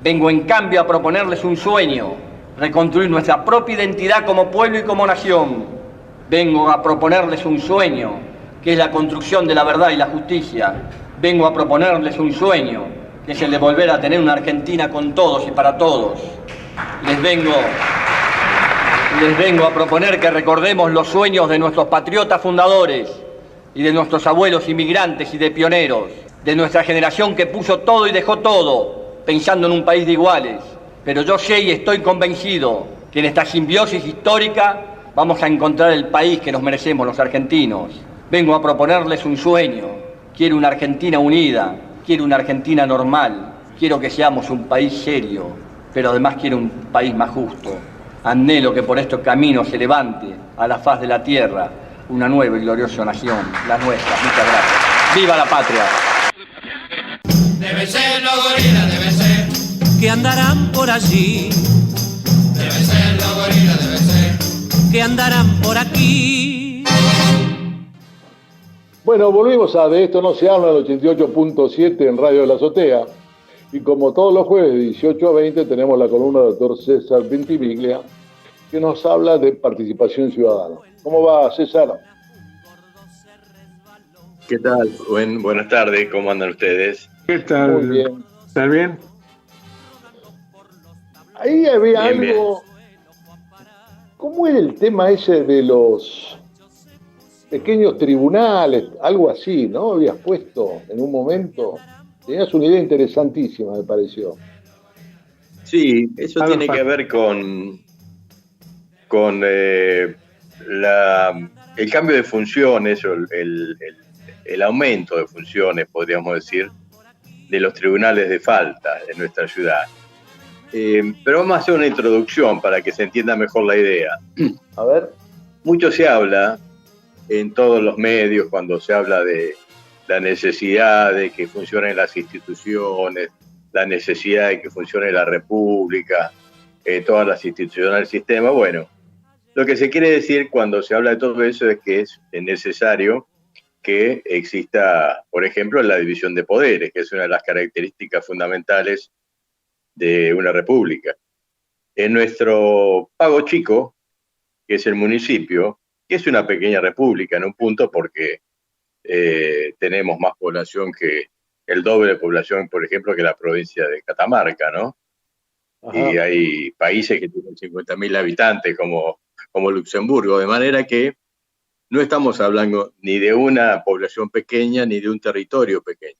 Vengo en cambio a proponerles un sueño, reconstruir nuestra propia identidad como pueblo y como nación. Vengo a proponerles un sueño, que es la construcción de la verdad y la justicia. Vengo a proponerles un sueño, que es el de volver a tener una Argentina con todos y para todos. Les vengo a proponer que recordemos los sueños de nuestros patriotas fundadores y de nuestros abuelos inmigrantes y de pioneros, de nuestra generación que puso todo y dejó todo, pensando en un país de iguales. Pero yo sé y estoy convencido que en esta simbiosis histórica vamos a encontrar el país que nos merecemos los argentinos. Vengo a proponerles un sueño. Quiero una Argentina unida, quiero una Argentina normal, quiero que seamos un país serio, pero además quiero un país más justo. Anhelo que por estos caminos se levante a la faz de la tierra una nueva y gloriosa nación, la nuestra. Muchas gracias. ¡Viva la patria! Debe ser los gorilas, debe ser que andarán por allí, debe ser los gorilas, debe ser que andarán por aquí. Bueno, volvimos a De Esto No Se Habla, el 88.7 en Radio de la Azotea. Y como todos los jueves de 18 a 20 tenemos la columna del doctor César Ventimiglia, que nos habla de participación ciudadana. ¿Cómo va, César? ¿Qué tal? Buenas tardes, ¿cómo andan ustedes? ¿Qué tal? Muy bien. ¿Estás bien? Ahí había Bien, algo. ¿Cómo era el tema ese de los pequeños tribunales? Algo así, ¿no? Habías puesto en un momento. Tenías una idea interesantísima, me pareció. Sí, eso tiene que ver con el cambio de funciones o el aumento de funciones, podríamos decir, de los tribunales de falta en nuestra ciudad. Pero vamos a hacer una introducción para que se entienda mejor la idea. A ver. Mucho se habla en todos los medios cuando se habla de la necesidad de que funcionen las instituciones, la necesidad de que funcione la República, todas las instituciones del sistema. Bueno, lo que se quiere decir cuando se habla de todo eso es que es necesario que exista, por ejemplo, la división de poderes, que es una de las características fundamentales de una república. En nuestro Pago Chico, que es el municipio, que es una pequeña república en un punto porque tenemos más población que el doble de población, por ejemplo, que la provincia de Catamarca, ¿no? Ajá. Y hay países que tienen 50.000 habitantes como Luxemburgo, de manera que no estamos hablando ni de una población pequeña ni de un territorio pequeño.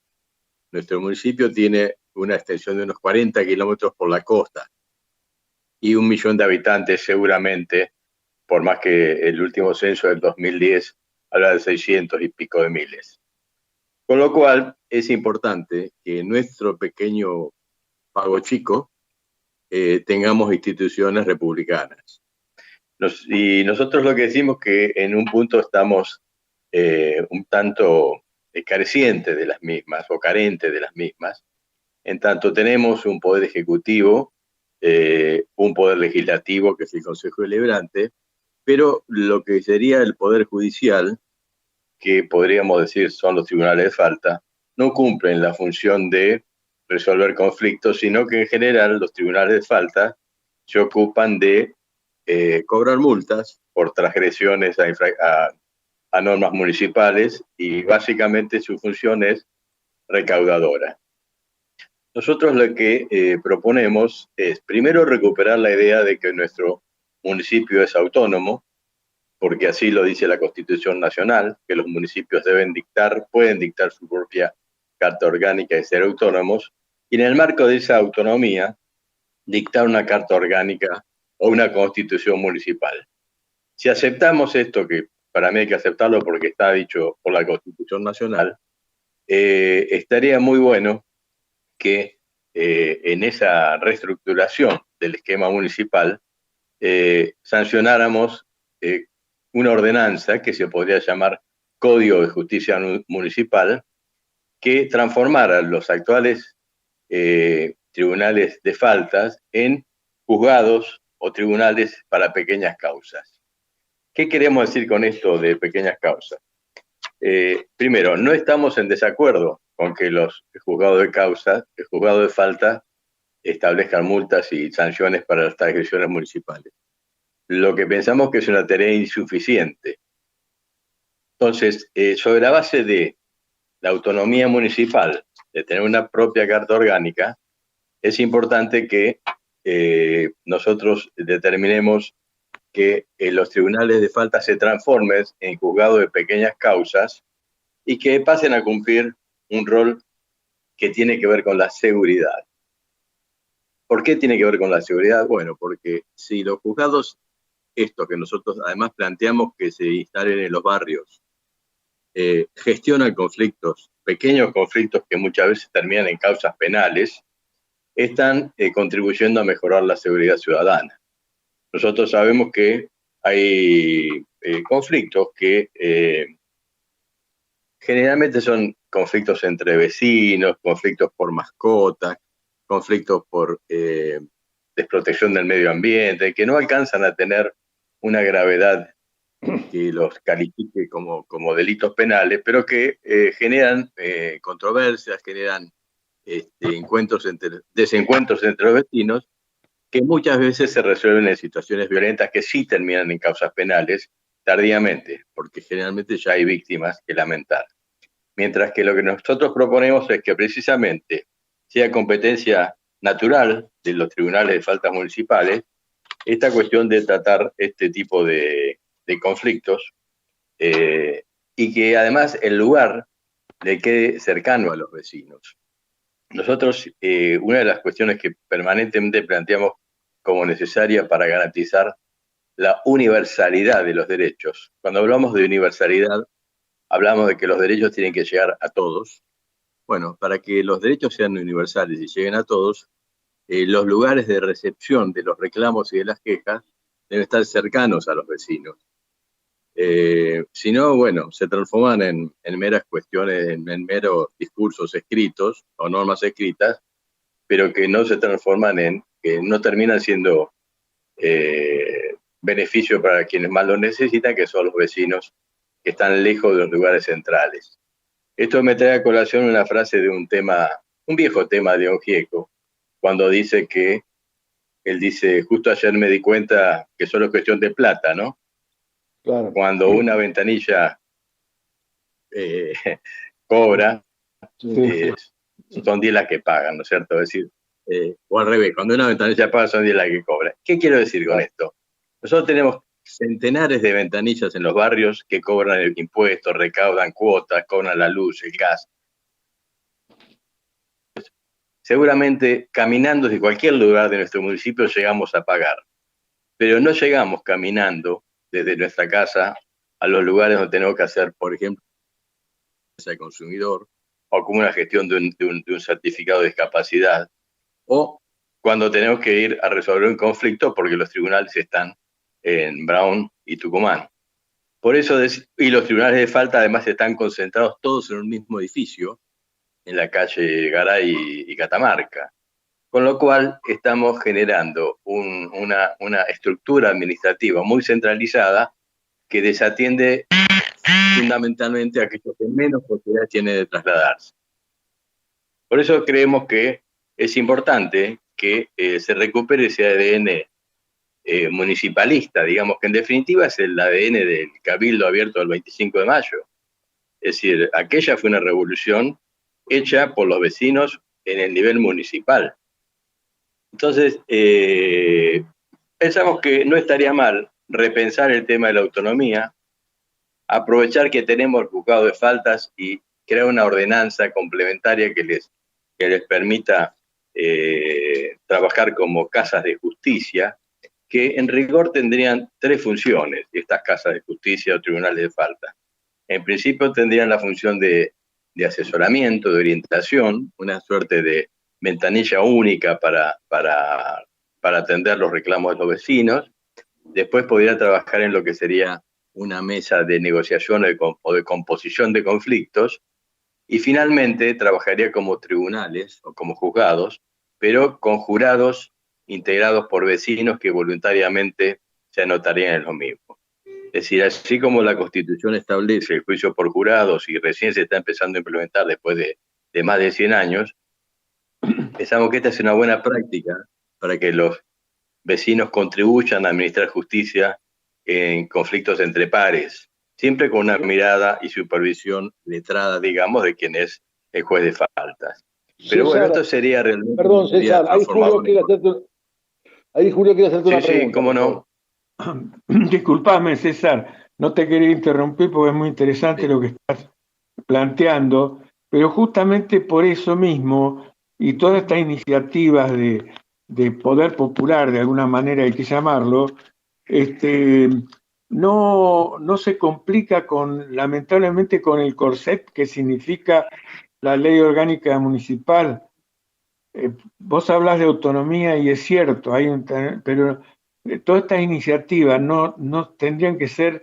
Nuestro municipio tiene una extensión de unos 40 kilómetros por la costa y 1 millón de habitantes seguramente, por más que el último censo del 2010 habla de 600 y pico de miles. Con lo cual es importante que en nuestro pequeño Pago Chico tengamos instituciones republicanas. Y nosotros lo que decimos que en un punto estamos un tanto carecientes de las mismas o carentes de las mismas, en tanto tenemos un poder ejecutivo, un poder legislativo que es el Consejo Deliberante, pero lo que sería el poder judicial, que podríamos decir son los tribunales de falta, no cumplen la función de resolver conflictos, sino que en general los tribunales de falta se ocupan de cobrar multas por transgresiones a normas municipales y básicamente su función es recaudadora. Nosotros lo que proponemos es primero recuperar la idea de que nuestro municipio es autónomo, porque así lo dice la Constitución Nacional, que los municipios pueden dictar su propia carta orgánica y ser autónomos, y en el marco de esa autonomía, dictar una carta orgánica o una constitución municipal. Si aceptamos esto, que para mí hay que aceptarlo porque está dicho por la Constitución Nacional, estaría muy bueno que en esa reestructuración del esquema municipal sancionáramos una ordenanza que se podría llamar Código de Justicia Municipal, que transformara los actuales tribunales de faltas en juzgados o tribunales para pequeñas causas. ¿Qué queremos decir con esto de pequeñas causas? Primero, no estamos en desacuerdo con que los juzgados de causa, el juzgado de falta, establezcan multas y sanciones para las transgresiones municipales. Lo que pensamos que es una tarea insuficiente. Entonces, sobre la base de la autonomía municipal, de tener una propia carta orgánica, es importante que nosotros determinemos que los tribunales de falta se transformen en juzgados de pequeñas causas y que pasen a cumplir un rol que tiene que ver con la seguridad. ¿Por qué tiene que ver con la seguridad? Bueno, porque si los juzgados, estos que nosotros además planteamos que se instalen en los barrios, gestionan conflictos, pequeños conflictos que muchas veces terminan en causas penales, están contribuyendo a mejorar la seguridad ciudadana. Nosotros sabemos que hay conflictos que generalmente son conflictos entre vecinos, conflictos por mascotas, conflictos por desprotección del medio ambiente, que no alcanzan a tener una gravedad que los califique como delitos penales, pero que generan controversias, generan desencuentros entre los vecinos, que muchas veces se resuelven en situaciones violentas que sí terminan en causas penales tardíamente, porque generalmente ya hay víctimas que lamentar. Mientras que lo que nosotros proponemos es que precisamente sea competencia natural de los tribunales de faltas municipales esta cuestión de tratar este tipo de conflictos y que además el lugar le quede cercano a los vecinos. Nosotros, una de las cuestiones que permanentemente planteamos como necesaria para garantizar la universalidad de los derechos. Cuando hablamos de universalidad, hablamos de que los derechos tienen que llegar a todos. Bueno, para que los derechos sean universales y lleguen a todos, los lugares de recepción de los reclamos y de las quejas deben estar cercanos a los vecinos. Si no, bueno, se transforman en meras cuestiones, en meros discursos escritos o normas escritas, pero que no se transforman que no terminan siendo beneficio para quienes más lo necesitan, que son los vecinos que están lejos de los lugares centrales. Esto me trae a colación una frase de un viejo tema de Don Gieco, cuando dice él dice, justo ayer me di cuenta que solo es cuestión de plata, ¿no? Claro. Cuando una ventanilla cobra, sí. Son 10 las que pagan, ¿no es cierto? Es decir, o al revés, cuando una ventanilla paga son 10 las que cobran. ¿Qué quiero decir con esto? Nosotros tenemos centenares de ventanillas en los barrios que cobran el impuesto, recaudan cuotas, cobran la luz, el gas. Seguramente caminando de cualquier lugar de nuestro municipio llegamos a pagar, pero no llegamos caminando desde nuestra casa a los lugares donde tenemos que hacer, por ejemplo, el consumidor, o como una gestión de un certificado de discapacidad, o cuando tenemos que ir a resolver un conflicto porque los tribunales están en Brown y Tucumán. Por eso, y los tribunales de falta además están concentrados todos en un mismo edificio, en la calle Garay y Catamarca. Con lo cual estamos generando una estructura administrativa muy centralizada que desatiende fundamentalmente a aquellos que menos posibilidades tienen de trasladarse. Por eso creemos que es importante que se recupere ese ADN municipalista, digamos que en definitiva es el ADN del Cabildo Abierto del 25 de mayo. Es decir, aquella fue una revolución hecha por los vecinos en el nivel municipal. Entonces, pensamos que no estaría mal repensar el tema de la autonomía, aprovechar que tenemos el juzgado de faltas y crear una ordenanza complementaria que les permita trabajar como casas de justicia, que en rigor tendrían 3 funciones, estas casas de justicia o tribunales de falta. En principio tendrían la función de asesoramiento, de orientación, una suerte de ventanilla única para atender los reclamos de los vecinos. Después podría trabajar en lo que sería una mesa de negociación o de composición de conflictos. Y finalmente trabajaría como tribunales o como juzgados, pero con jurados integrados por vecinos que voluntariamente se anotarían en lo mismo. Es decir, así como la Constitución establece el juicio por jurados y recién se está empezando a implementar después de de más de 100 años, pensamos que esta es una buena práctica para que los vecinos contribuyan a administrar justicia en conflictos entre pares, siempre con una mirada y supervisión letrada, digamos, de quien es el juez de faltas. Pero César, bueno, esto sería realmente... perdón, César, ahí Julio quiere hacerte una pregunta. Sí, cómo no. Disculpame, César, no te quería interrumpir porque es muy interesante Sí. lo que estás planteando, pero justamente por eso mismo y todas estas iniciativas de poder popular, de alguna manera hay que llamarlo, no se complica lamentablemente con el corset que significa la ley orgánica municipal. Vos hablas de autonomía y es cierto, pero todas estas iniciativas no tendrían que ser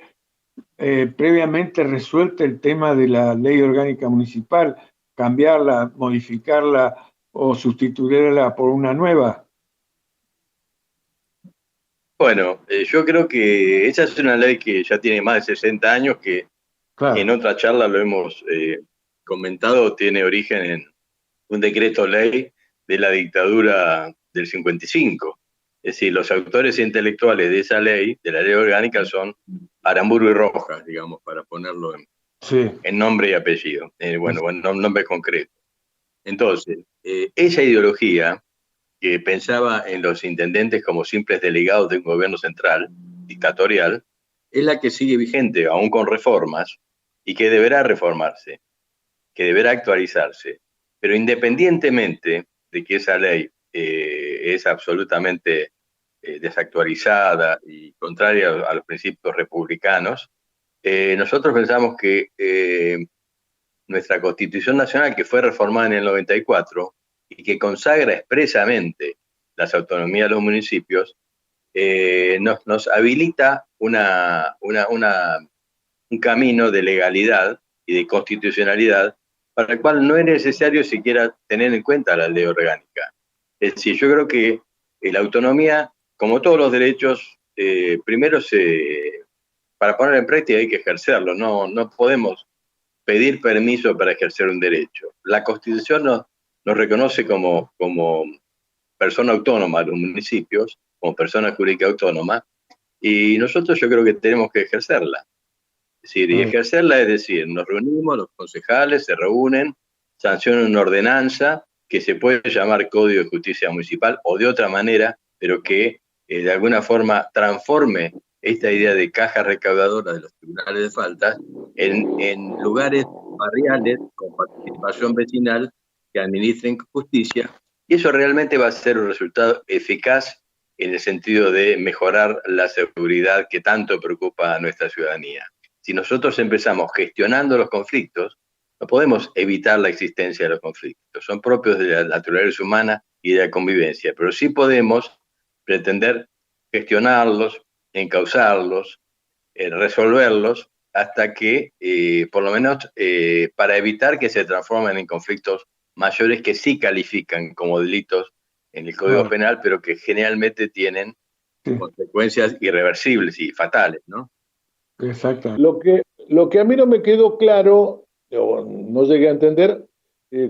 previamente resuelto el tema de la ley orgánica municipal, cambiarla, modificarla o sustituirla por una nueva. Bueno, yo creo que esa es una ley que ya tiene más de 60 años, que Claro. en otra charla lo hemos comentado, tiene origen en un decreto ley de la dictadura del 55. Es decir, los autores intelectuales de esa ley, de la ley orgánica, son Aramburu y Rojas, digamos, para ponerlo en nombre y apellido, nombre concreto. Entonces, esa ideología que pensaba en los intendentes como simples delegados de un gobierno central, dictatorial, es la que sigue vigente, aún con reformas, y que deberá reformarse, que deberá actualizarse. Pero independientemente de que esa ley es absolutamente desactualizada y contraria a los principios republicanos, nosotros pensamos que nuestra Constitución Nacional, que fue reformada en el 94 y que consagra expresamente las autonomías de los municipios, nos habilita un camino de legalidad y de constitucionalidad para el cual no es necesario siquiera tener en cuenta la ley orgánica. Es decir, yo creo que la autonomía, como todos los derechos, primero para poner en práctica hay que ejercerlo, no podemos pedir permiso para ejercer un derecho. La Constitución nos reconoce como persona autónoma a los municipios, como persona jurídica autónoma, y nosotros yo creo que tenemos que ejercerla. Es decir, y ejercerla es decir, nos reunimos, los concejales se reúnen, sancionan una ordenanza que se puede llamar Código de Justicia Municipal o de otra manera, pero que de alguna forma transforme esta idea de caja recaudadora de los tribunales de faltas en lugares barriales con participación vecinal que administren justicia, y eso realmente va a ser un resultado eficaz en el sentido de mejorar la seguridad que tanto preocupa a nuestra ciudadanía. Si nosotros empezamos gestionando los conflictos, no podemos evitar la existencia de los conflictos, son propios de la naturaleza humana y de la convivencia, pero sí podemos pretender gestionarlos, encauzarlos, resolverlos, hasta que, por lo menos, para evitar que se transformen en conflictos mayores que sí califican como delitos en el Código Penal, pero que generalmente tienen consecuencias irreversibles y fatales, ¿no? Exacto. Lo que a mí no me quedó claro, o no llegué a entender,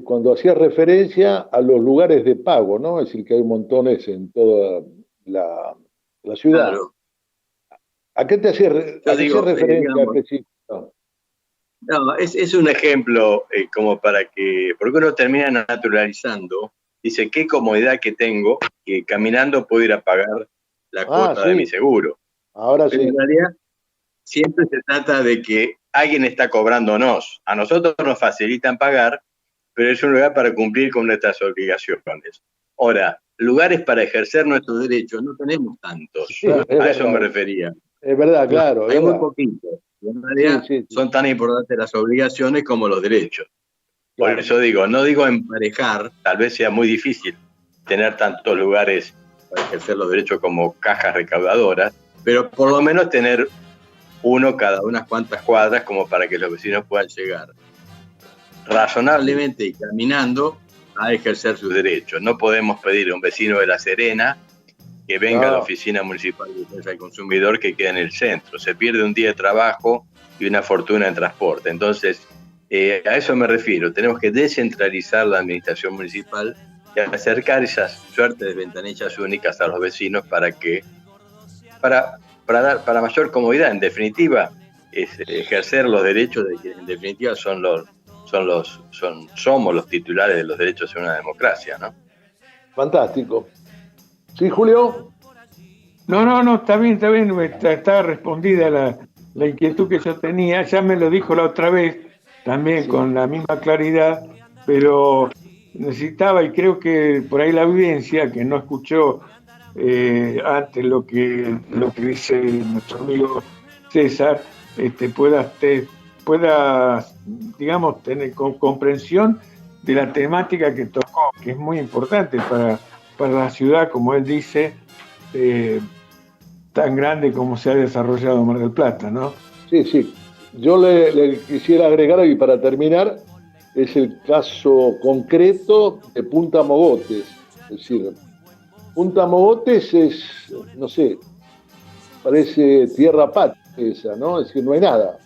cuando hacía referencia a los lugares de pago, ¿no? Es decir, que hay montones en toda la ciudad. Claro. ¿A qué te hacía referencia específica? No, es un ejemplo como para que, porque uno termina naturalizando, dice, qué comodidad que tengo, que caminando puedo ir a pagar la cuota de mi seguro. Ahora pero sí. En realidad, siempre se trata de que alguien está cobrándonos. A nosotros nos facilitan pagar, pero es un lugar para cumplir con nuestras obligaciones. Ahora, lugares para ejercer nuestros derechos no tenemos tantos. Sí, a eso me refería. Es verdad, claro. Hay muy poquitos. En realidad son tan importantes las obligaciones como los derechos. Por eso digo, no digo emparejar, tal vez sea muy difícil tener tantos lugares para ejercer los derechos como cajas recaudadoras, pero por lo menos tener uno cada unas cuantas cuadras como para que los vecinos puedan llegar razonablemente y caminando a ejercer sus derechos. No podemos pedir a un vecino de La Serena que venga a la Oficina Municipal de Defensa del Consumidor que queda en el centro. Se pierde un día de trabajo y una fortuna en transporte. Entonces, A eso me refiero. Tenemos que descentralizar la administración municipal y acercar esas suertes de ventanillas únicas a los vecinos para mayor comodidad. En definitiva, es ejercer los derechos de quienes en definitiva somos los titulares de los derechos en una democracia, ¿no? Fantástico. ¿Sí, Julio? No, está bien, está respondida la inquietud que yo tenía, ya me lo dijo la otra vez, también con la misma claridad, pero necesitaba, y creo que por ahí la audiencia, que no escuchó antes lo que dice nuestro amigo César, pueda, digamos, tener comprensión de la temática que tocó, que es muy importante para la ciudad, como él dice, tan grande como se ha desarrollado Mar del Plata, ¿no? Sí. Yo le quisiera agregar, y para terminar, es el caso concreto de Punta Mogotes. Es decir, Punta Mogotes es, no sé, parece tierra patria esa, ¿no? Es decir, no hay nada.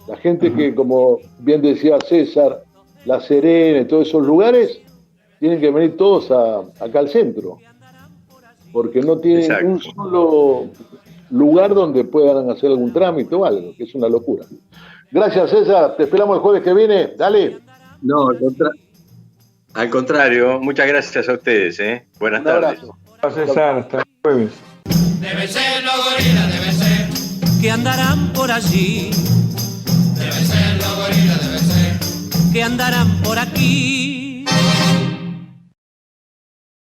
La gente que, como bien decía César, La Serena y todos esos lugares, tienen que venir todos acá al centro, porque no tienen un solo lugar donde puedan hacer algún trámite o algo, que es una locura. Gracias, César, te esperamos el jueves que viene, dale. No, al contrario, muchas gracias a ustedes, Buenas tardes. Gracias, César, hasta el jueves. Deben ser los gorilas, deben ser. que andarán por allí, Deben ser los gorilas, deben ser. que andarán por aquí.